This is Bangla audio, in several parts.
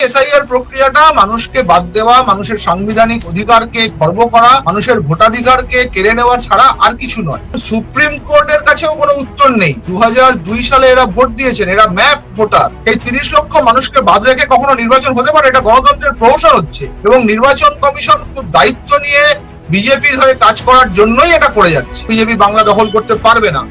এসআইআর প্রক্রিয়াটা মানুষকে বাদ দেওয়া, মানুষের সাংবিধানিক অধিকারকে খর্ব করা, মানুষের ভোটাধিকারকে কেড়ে নেওয়া ছাড়া আর কিছু নয়। সুপ্রিম কোর্টের কাছেও কোনো উত্তর নেই। 2002 সালে এরা ভোট দিয়েছেন, এরা ম্যাপ ভোটার। এই 30 লক্ষ মানুষকে বাদ রেখে কখনো নির্বাচন হতে পারে? এটা গণতন্ত্রের প্রহসন হচ্ছে। এবং নির্বাচন কমিশন খুব দায়িত্ব নিয়ে বিজেপির হয়ে কাজ করার জন্যই এটা করে যাচ্ছে। বিজেপি বাংলা দখল করতে পারবে না।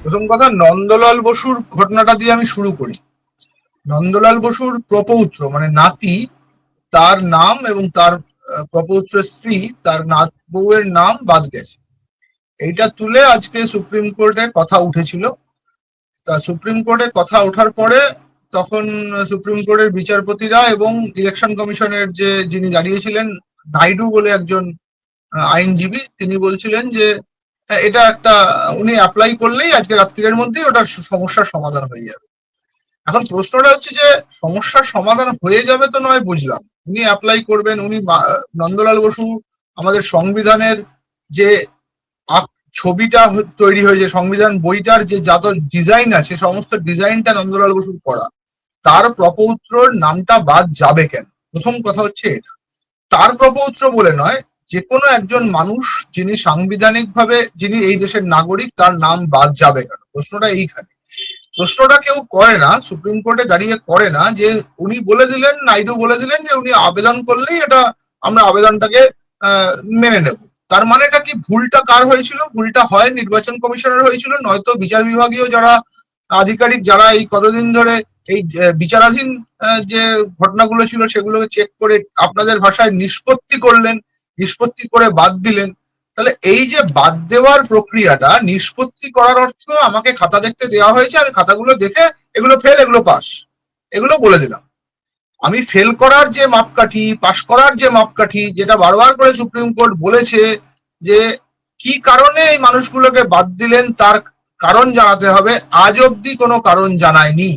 প্রথম কথা, নন্দলাল বসুর ঘটনাটা দিয়ে আমি শুরু করি। নন্দলাল বসুর প্রপৌত্র মানে নাতি, তার নাম এবং তার প্রপৌত্র স্ত্রী, তার নাত বউয়ের নাম বাদ গেছে। এইটা তুলে আজকে সুপ্রিম কোর্টে কথা উঠেছিল। তা সুপ্রিম কোর্টে কথা ওঠার পরে তখন সুপ্রিম কোর্টের বিচারপতিরা এবং ইলেকশন কমিশনের যিনি দাঁড়িয়েছিলেন, নাইডু বলে একজন আইনজীবী, তিনি বলছিলেন যে এটা একটা, উনি অ্যাপ্লাই করলেই আজকে রাত্রির মধ্যেই ওটা সমস্যার সমাধান হয়ে যাবে। এখন প্রশ্নটা হচ্ছে যে সমস্যার সমাধান হয়ে যাবে তো নয় বুঝলাম, উনি অ্যাপ্লাই করবেন। উনি নন্দলাল বসু আমাদের সংবিধানের যে ছবিটা তৈরি হয়েছে, সংবিধান বইটার যে যত ডিজাইন আছে সমস্ত ডিজাইনটা নন্দলাল বসুর করা। তার প্রপৌত্রর নামটা বাদ যাবে কেন? প্রথম কথা হচ্ছে এটা। তার প্রপৌত্র বলে নয়, যে কোনো একজন মানুষ যিনি সাংবিধানিকভাবে যিনি এই দেশের নাগরিক, তার নাম বাদ যাবে কেন? প্রশ্নটা এইখানে। প্রশ্নটা কেউ করে না, সুপ্রিম কোর্টে দাঁড়িয়ে করে না যে উনি বলে দিলেন, নাইডু বলে দিলেন যে উনি আবেদন করলেই এটা আমরা আবেদনটাকে মেনে নেব। তার মানে এটা কি? ভুলটা কার হয়েছিল? ভুলটা হয় নির্বাচন কমিশনের হয়েছিল, নয়তো বিচার বিভাগীয় যারা আধিকারিক, যারা এই কতদিন ধরে এই বিচারাধীন যে ঘটনাগুলো ছিল সেগুলোকে চেক করে আপনাদের ভাষায় নিষ্পত্তি করলেন, নিষ্পত্তি করে বাদ দিলেন। তাহলে এই যে বাদ দেওয়ার প্রক্রিয়াটা, নিষ্পত্তি করার অর্থ আমাকে খাতা দেখতে দেওয়া হয়েছে, আমি খাতাগুলো দেখে এগুলো ফেল, এগুলো পাস, এগুলো বলে দিলাম। আমি ফেল করার যে মাপকাঠি, পাস করার যে মাপকাঠি, যেটা বারবার করে সুপ্রিম কোর্ট বলেছে যে কি কারণে এই মানুষগুলোকে বাদ দিলেন তার কারণ জানাতে হবে, আজ অব্দি কোনো কারণ জানায়নি।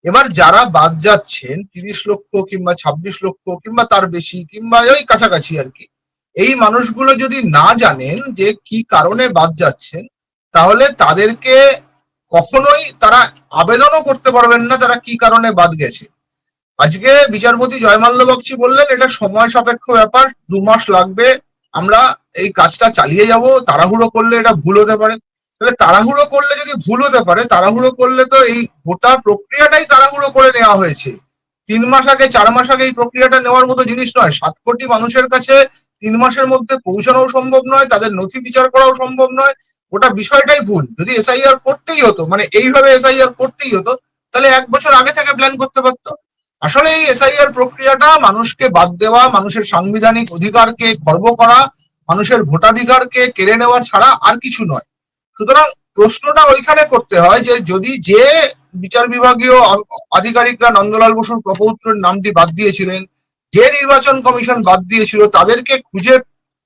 এবার যারা বাদ যাচ্ছেন 30 লক্ষ কিংবা 26 লক্ষ কিংবা তার বেশি কিংবা ওই কাছাকাছি আর কি, এই মানুষগুলো যদি না জানেন যে কি কারণে বাদ যাচ্ছেন, তাহলে তাদেরকে কখনোই তারা আবেদনও করতে পারবেন না তারা কি কারণে বাদ গেছে। আজকে বিচারপতি জয়মাল্য বক্সী বললেন এটা সময় সাপেক্ষ ব্যাপার, 2 মাস লাগবে, আমরা এই কাজটা চালিয়ে যাব, তাড়াহুড়ো করলে এটা ভুল হতে পারে। তাহলে তাড়াহুড়ো করলে যদি ভুল হতে পারে, তাড়াহুড়ো করলে তো এই গোটা প্রক্রিয়াটাই তাড়াহুড়ো করে নেওয়া হয়েছে। 3 মাস আগে, 4 মাস আগে এই প্রক্রিয়াটা নেওয়ার মতো জিনিস নয়। 7 কোটি মানুষের কাছে 3 মাসের মধ্যে পৌঁছানোও সম্ভব নয়, তাদের নথি বিচার করাও সম্ভব নয়। গোটা বিষয়টাই ভুল। যদি এসআইআর করতেই হতো, মানে এইভাবে এসআইআর করতেই হতো, তাহলে 1 বছর আগে থেকে প্ল্যান করতে পারতো। আসলে এই এসআইআর প্রক্রিয়াটা মানুষকে বাদ দেওয়া, মানুষের সাংবিধানিক অধিকারকে খর্ব করা, মানুষের ভোটাধিকারকে কেড়ে নেওয়া ছাড়া আর কিছু নয়। সুতরাং প্রশ্নটা ওইখানে করতে হয় যে যদি যে বিচার বিভাগীয় আধিকারিকরা নন্দলাল বসুর প্রপৌত্রের নামটি বাদ দিয়েছিলেন, যে নির্বাচন কমিশন বাদ দিয়েছিল, তাদেরকে খুঁজে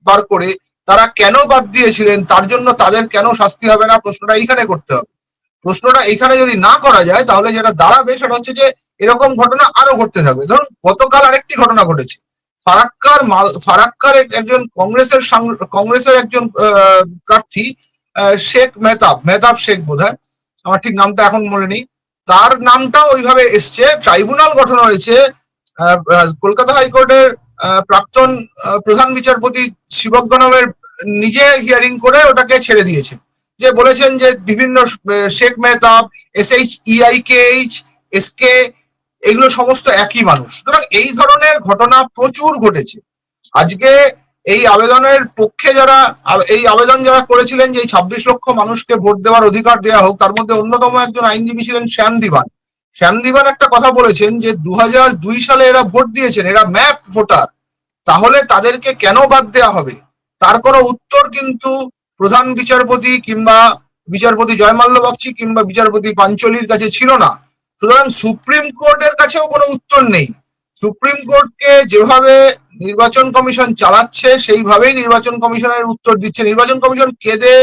বার করে তারা কেন বাদ দিয়েছিলেন, তার জন্য তাদের কেন শাস্তি হবে না, প্রশ্নটা এইখানে করতে হবে। প্রশ্নটা এইখানে যদি না করা যায়, তাহলে যেটা দাঁড়াবে সেটা হচ্ছে যে এরকম ঘটনা আরো ঘটতে থাকবে। ধরুন গতকাল আরেকটি ঘটনা ঘটেছে। ফারাক্কার একজন কংগ্রেসের একজন প্রার্থী, শেখ মেহতাব শেখ বোধহয়, আমার ঠিক নামটা এখন মনে নেই, তার নামটা ওইভাবে এসছে। ট্রাইব্যুনাল গঠন হয়েছে, কলকাতা হাইকোর্টের প্রাক্তন প্রধান বিচারপতি শিবজ্ঞনমের নিজে হিয়ারিং করে ওটাকে ছেড়ে দিয়েছেন, যে বলেছেন যে বিভিন্ন শেখ মেহতাব, SHEIKH, SK, এগুলো সমস্ত একই মানুষ। সুতরাং এই ধরনের ঘটনা প্রচুর ঘটেছে। আজকে এই আবেদনের পক্ষে যারা এই আবেদন যারা করেছিলেন যে 26 লক্ষ মানুষকে ভোট দেওয়ার অধিকার দেওয়া হোক, তার মধ্যে অন্যতম একজন আইনজীবী ছিলেন শ্যাম দিবান। শ্যাম দিবান একটা কথা বলেছেন যে 2002 সালে এরা ভোট দিয়েছেন, এরা ম্যাপ ভোটার, তাহলে তাদেরকে কেন বাদ দেওয়া হবে? তার কোনো উত্তর কিন্তু প্রধান বিচারপতি কিংবা বিচারপতি জয়মাল্য বক্সী কিংবা বিচারপতি পাঞ্চলির কাছে ছিল না। সুতরাং সুপ্রিম কোর্টের কাছেও কোনো উত্তর নেই। সুপ্রিম কোর্টকে যেভাবে নির্বাচন কমিশন চালাচ্ছে সেইভাবেই নির্বাচন কমিশনের উত্তর দিচ্ছে। নির্বাচন কমিশন কেঁদে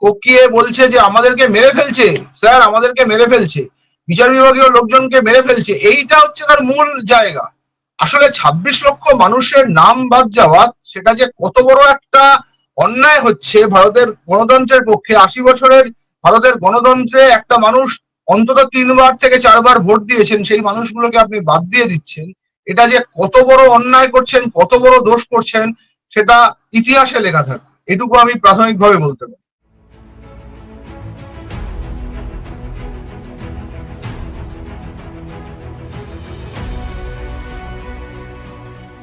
কোকিয়ে বলছে যে আমাদেরকে মেরে ফেলছে, স্যার আমাদেরকে মেরে ফেলছে, বিচার বিভাগীয় লোকজনকে মেরে ফেলছে। এইটা হচ্ছে তার মূল জায়গা। আসলে ২৬ লক্ষ মানুষের নাম বাদ যাওয়া, সেটা যে কত বড় একটা অন্যায় হচ্ছে ভারতের গণতন্ত্রের পক্ষে। ৮০ বছরের ভারতের গণতন্ত্রে একটা মানুষ অন্তত ৩ বার থেকে ৪ বার ভোট দিয়েছেন, সেই মানুষগুলোকে আপনি বাদ দিয়ে দিচ্ছেন। এটা যে কত বড় অন্যায় করছেন, কত বড় দোষ করছেন, সেটা ইতিহাসে লেখা থাকবে, এটুকু আমি প্রাথমিকভাবে বলতে পারি।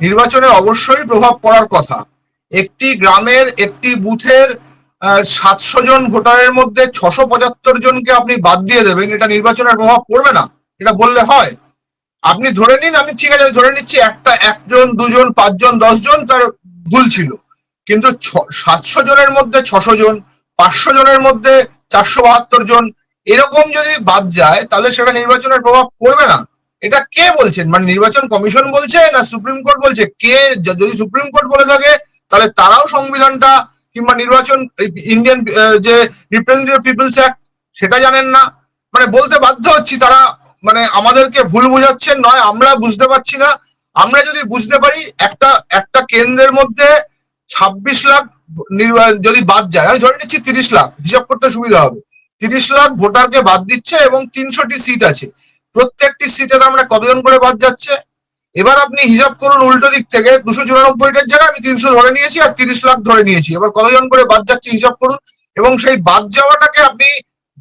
নির্বাচনে অবশ্যই প্রভাব পড়ার কথা। একটি গ্রামের একটি বুথের ৭০০ জন ভোটারের মধ্যে ৬৭৫ জনকে আপনি বাদ দিয়ে দেবেন, এটা নির্বাচনের প্রভাব পড়বে না? এটা বললে হয়? আপনি ধরে নিন, আমি ঠিক আছে আমি ধরে নিচ্ছি একটা, একজন, দুজন, ৫ জন, ১০ জন তার ভুল ছিল, কিন্তু ৭০০ জনের মধ্যে ৬০০ জন, ৫০০ জনের মধ্যে ৪৭২ জন, এরকম যদি বাদ যায় তাহলে সেটা নির্বাচনের প্রভাব পড়বে না? এটা কে বলছেন? মানে নির্বাচন কমিশন বলছে না সুপ্রিম কোর্ট বলছে? কে? যদি সুপ্রিম কোর্ট বলে থাকে তাহলে তারাও সংবিধানটা কিংবা নির্বাচন, ইন্ডিয়ান যে রিপ্রেজেন্টেটিভ পিপলস অ্যাক্ট, সেটা জানেন না। মানে বলতে বাধ্য হচ্ছি, তারা মানে আমাদেরকে ভুল বোঝাচ্ছেন, নয় আমরা বুঝতে পারছি না। আমরা যদি বুঝতে পারি, একটা একটা কেন্দ্রের মধ্যে ২৬ লাখ যদি বাদ যায়, আমি ধরে নিচ্ছি ৩০ লাখ, হিসাব করতে সুবিধা হবে, ৩০ লাখ ভোটারকে বাদ দিচ্ছে এবং ৩০০টি সিট আছে, প্রত্যেকটি সিটে তার মানে কতজন করে বাদ যাচ্ছে? এবার আপনি হিসাব করুন উল্টো দিক থেকে, ২৯৪টার জায়গায় আমি ৩০০ ধরে নিয়েছি আর ৩০ লাখ ধরে নিয়েছি, এবার কতজন করে বাদ যাচ্ছে হিসাব করুন, এবং সেই বাদ যাওয়াটাকে আপনি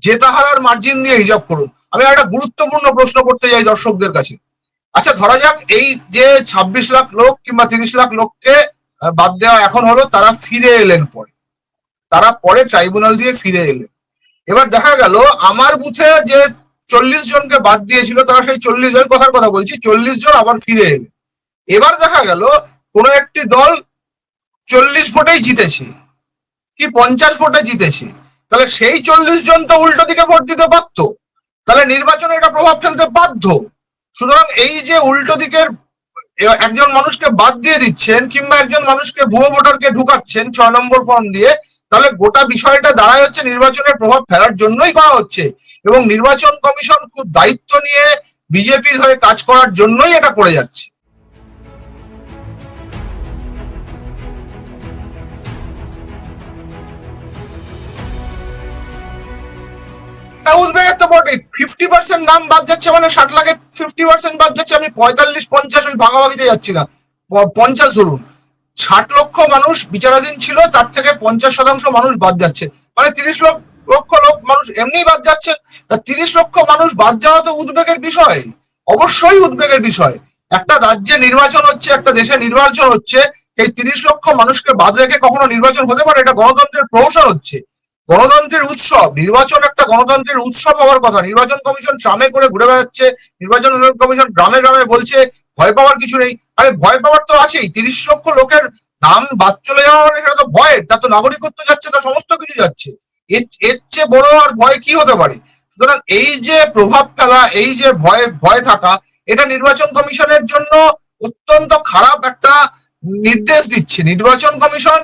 জেতা হারার মার্জিন দিয়ে হিসাব করুন। আমি একটা গুরুত্বপূর্ণ প্রশ্ন করতে চাই দর্শকদের কাছে। আচ্ছা, ধরা যাক এই যে ২৬ লাখ লোক কিংবা ৩০ লাখ লোককে বাদ দেওয়া এখন হলো, তারা ফিরে এলেন পরে, তারা পরে ট্রাইব্যুনাল দিয়ে ফিরে এলেন। এবার দেখা গেল আমার বুথে যে ৪০ জনকে বাদ দিয়েছিল, তারা সেই ৪০ জন, কথার কথা বলছি, ৪০ জন আবার ফিরে এলেন। এবার দেখা গেল কোন একটি দল ৪০ ভোটেই জিতেছে কি ৫০ ভোটে জিতেছে, তাহলে সেই ৪০ জন তো উল্টো দিকে ভোট দিতে পারত, তাহলে নির্বাচনে এটা প্রভাব ফেলতে বাধ্য। সুতরাং এই যে উল্টো দিকের একজন মানুষকে বাদ দিয়ে দিচ্ছেন কিংবা একজন মানুষকে ভুয়ো ভোটারকে ঢুকাচ্ছেন ৬ নম্বর ফর্ম দিয়ে, তাহলে গোটা বিষয়টা দাঁড়ায় হচ্ছে নির্বাচনের প্রভাব ফেলার জন্যই করা হচ্ছে, এবং নির্বাচন কমিশন খুব দায়িত্ব নিয়ে বিজেপির হয়ে কাজ করার জন্যই এটা করে যাচ্ছে। উদ্বেগের তো বটে, 50% নাম বাদ যাচ্ছে মানে ৬০ লাখে 50% বাদ যাচ্ছে, আমি ৪৫-৫০ ওই ভাগাভাগিতে যাচ্ছি না, ৫০ ধরুন, ৬০ লক্ষ মানুষ বিচারাধীন ছিল, তার থেকে ৫০% মানুষ বাদ যাচ্ছে, মানে ৩০ লক্ষ লোক মানুষ এমনি বাদ যাচ্ছে। তা ৩০ লক্ষ মানুষ বাদ যাওয়া তো উদ্বেগের বিষয়, অবশ্যই উদ্বেগের বিষয়। একটা রাজ্যে নির্বাচন হচ্ছে, একটা দেশে নির্বাচন হচ্ছে, এই ৩০ লক্ষ মানুষকে বাদ রেখে কখনো নির্বাচন হতে পারে? এটা গণতন্ত্রের প্রহসন হচ্ছে, গণতন্ত্রের উৎসব। নির্বাচন একটা গণতন্ত্রের উৎসব হওয়ার কথা। নির্বাচন কমিশন ট্রামে করে ঘুরে বেড়াচ্ছে, নির্বাচন কমিশন গ্রামে গ্রামে বলছে ভয় পাওয়ার কিছু নেই। আরে ভয় পাওয়ার তো আছেই, ৩০ লক্ষ লোকের নাম বাদ চলে যাওয়া মানে সেটা তো ভয়, তার তো নাগরিকত্ব যাচ্ছে, তার সমস্ত কিছু যাচ্ছে, এর চেয়ে বড় আর ভয় কি হতে পারে? সুতরাং এই যে প্রভাব ফেলা, এই যে ভয় ভয় থাকা, এটা নির্বাচন কমিশনের জন্য অত্যন্ত খারাপ একটা নির্দেশ দিচ্ছে। নির্বাচন কমিশন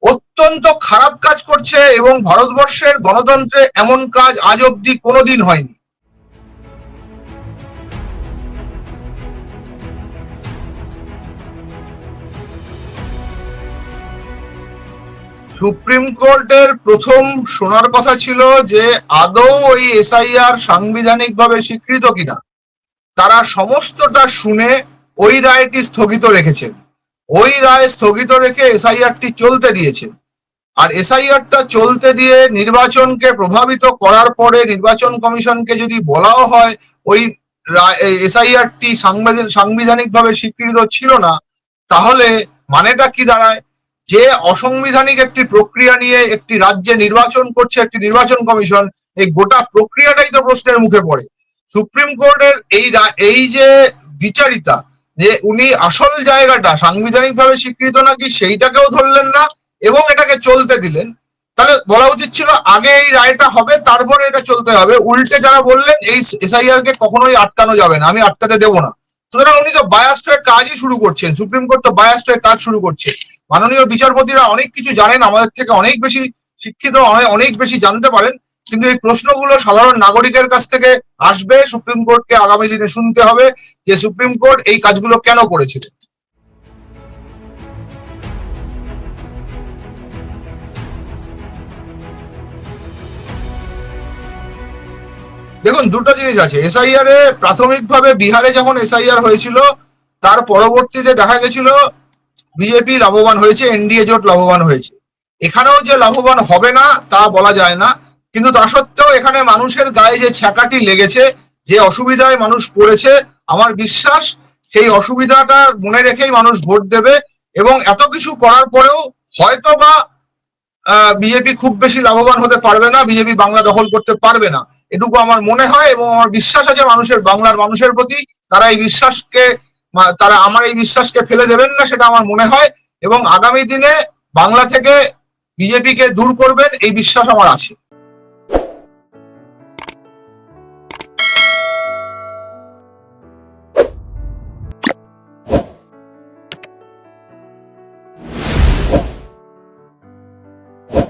অত্যন্ত খারাপ কাজ করছে, এবং ভারতবর্ষের গণতন্ত্রে এমন কাজ আজ অব্দি কোনোদিন হয়নি। সুপ্রিম কোর্টের প্রথম শোনার কথা ছিল যে আদৌ ওই এসআইআর সাংবিধানিকভাবে স্বীকৃত কিনা। তারা সমস্তটা শুনে ওই রায়টি স্থগিত রেখেছেন, ওই রায় স্থগিত রেখে এসআইআরটি চলতে দিয়েছেন। আর এসআইআরটা চলতে দিয়ে নির্বাচনকে প্রভাবিত করার পরে নির্বাচন কমিশনকে যদি বলাও হয় ওই এসআইআরটি সাংবিধানিকভাবে স্বীকৃত ছিল না, তাহলে মানেটা কি দাঁড়ায়? যে অসাংবিধানিক একটি প্রক্রিয়া নিয়ে একটি রাজ্যে নির্বাচন করছে একটি নির্বাচন কমিশন, এই গোটা প্রক্রিয়াটাই তো প্রশ্নের মুখে পড়ে। সুপ্রিম কোর্টের এই যে বিচারিতা, যে উনি আসল জায়গাটা সাংবিধানিকভাবে স্বীকৃত নাকি সেইটাকেও ধরলেন না এবং এটাকে চলতে দিলেন, তাহলে বলা উচিত ছিল আগে এই রায়টা হবে তারপরে এটা চলতে হবে। উল্টে যারা বললেন এই এসআইআর কে কখনোই আটকানো যাবে না, আমি আটকাতে দেবো না। সুতরাং উনি তো বায়াস্ট হয়ে কাজই শুরু করছেন, সুপ্রিম কোর্ট তো বায়াস্ট হয়ে কাজ শুরু করছে। মাননীয় বিচারপতিরা অনেক কিছু জানেন, আমাদের থেকে অনেক বেশি শিক্ষিত, অনেক বেশি জানতে পারেন, কিন্তু এই প্রশ্নগুলো সাধারণ নাগরিকের কাছ থেকে আসবে, সুপ্রিম কোর্টকে আগামী দিনে শুনতে হবে যে সুপ্রিম কোর্ট এই কাজগুলো কেন করেছিল। দেখুন, দুটো জিনিস আছে। এসআইআর এ প্রাথমিকভাবে বিহারে যখন এসআইআর হয়েছিল, তার পরবর্তীতে দেখা গেছিল বিজেপি লাভবান হয়েছে, এনডিএ জোট লাভবান হয়েছে। এখানেও যে লাভবান হবে না তা বলা যায় না, কিন্তু তা সত্ত্বেও এখানে মানুষের গায়ে যে ছ্যাঁকাটি লেগেছে, যে অসুবিধায় মানুষ পড়েছে, আমার বিশ্বাস সেই অসুবিধাটা মনে রেখেই মানুষ ভোট দেবে। এবং এত কিছু করার পরেও হয়তো বা বিজেপি খুব বেশি লাভবান হতে পারবে না, বিজেপি বাংলা দখল করতে পারবে না, এটুকু আমার মনে হয়। এবং আমার বিশ্বাস আছে মানুষের, বাংলার মানুষের প্রতি তারা এই বিশ্বাসকে, তারা আমার এই বিশ্বাসকে ফেলে দেবেন না, সেটা আমার মনে হয়। এবং আগামী দিনে বাংলা থেকে বিজেপিকে দূর করবেন এই বিশ্বাস আমার আছে।